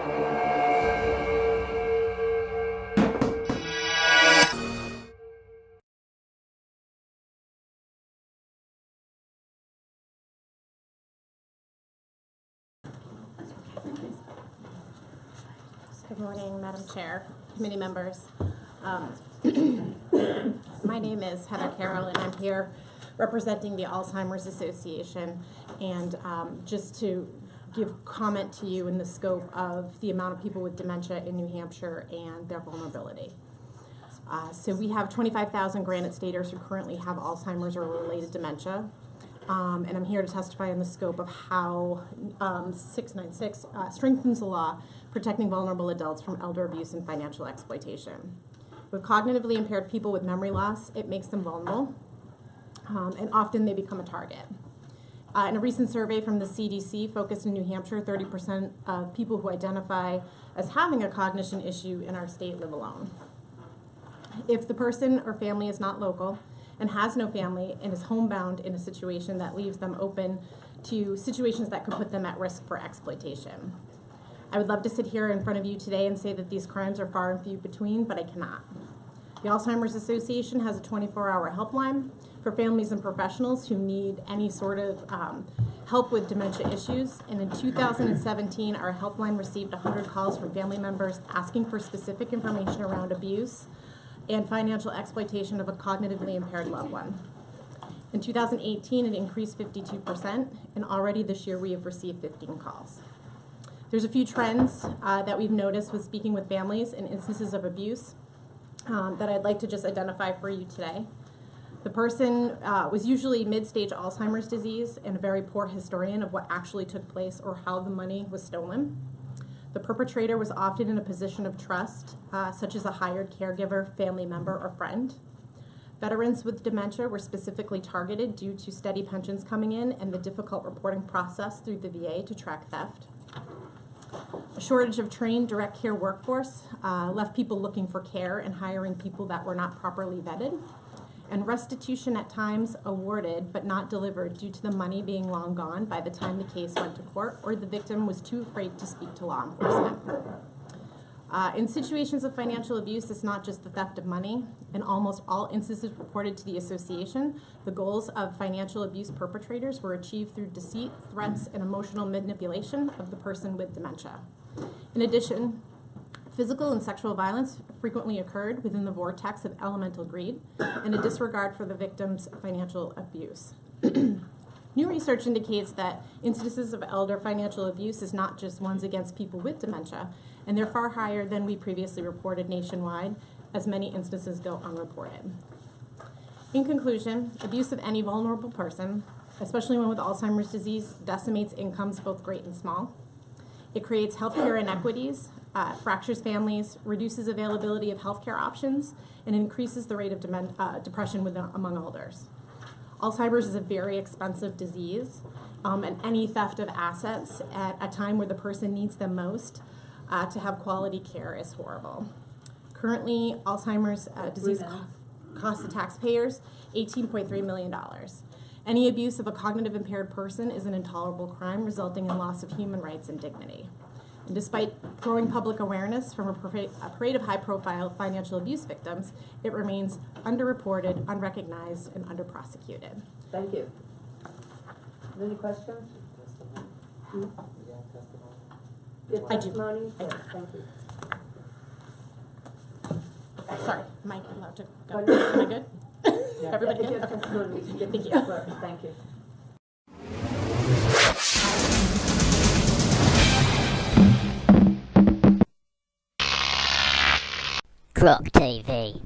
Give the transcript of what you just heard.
Good morning, Madam Chair, committee members. My name is Heather Carrol, and I'm here representing the Alzheimer's Association, and just to give comment to you in the scope of the amount of people with dementia in New Hampshire and their vulnerability. So we have 25,000 granite staters who currently have Alzheimer's or related dementia. And I'm here to testify on the scope of how 696 strengthens the law protecting vulnerable adults from elder abuse and financial exploitation. With cognitively impaired people with memory loss, it makes them vulnerable, and often they become a target. In a recent survey from the CDC focused in New Hampshire, 30% of people who identify as having a cognition issue in our state live alone. If the person or family is not local and has no family and is homebound in a situation, that leaves them open to situations that could put them at risk for exploitation. I would love to sit here in front of you today and say that these crimes are far and few between, but I cannot. The Alzheimer's Association has a 24-hour helpline for families and professionals who need any sort of help with dementia issues. And in 2017, our helpline received 100 calls from family members asking for specific information around abuse and financial exploitation of a cognitively impaired loved one. In 2018, it increased 52%, and already this year we have received 15 calls. There's a few trends that we've noticed with speaking with families and instances of abuse that I'd like to just identify for you today. The person was usually mid-stage Alzheimer's disease and a very poor historian of what actually took place or how the money was stolen. The perpetrator was often in a position of trust, such as a hired caregiver, family member, or friend. Veterans with dementia were specifically targeted due to steady pensions coming in and the difficult reporting process through the VA to track theft. A shortage of trained direct care workforce left people looking for care and hiring people that were not properly vetted. And restitution at times awarded but not delivered due to the money being long gone by the time the case went to court, or the victim was too afraid to speak to law enforcement. In situations of financial abuse, it's not just the theft of money. In almost all instances reported to the association, the goals of financial abuse perpetrators were achieved through deceit, threats, and emotional manipulation of the person with dementia. In addition, physical and sexual violence frequently occurred within the vortex of elemental greed and a disregard for the victim's financial abuse. New research indicates that instances of elder financial abuse is not just ones against people with dementia, and they're far higher than we previously reported nationwide, as many instances go unreported. In conclusion, abuse of any vulnerable person, especially one with Alzheimer's disease, decimates incomes both great and small. It creates healthcare inequities, fractures families, reduces availability of healthcare options, and increases the rate of depression among elders. Alzheimer's is a very expensive disease, and any theft of assets at a time where the person needs them most to have quality care is horrible. Currently, Alzheimer's disease costs the taxpayers $18.3 million. Any abuse of a cognitive impaired person is an intolerable crime, resulting in loss of human rights and dignity. And despite growing public awareness from a parade of high-profile financial abuse victims, it remains underreported, unrecognized, and underprosecuted. Thank you. Any questions? I do. Testimony? Yes, thank you. Sorry, am I allowed to go? Go ahead. Am I good? Everybody If you good? have Okay. testimony, you can Thank give you. the clerk. Thank you. Croc TV.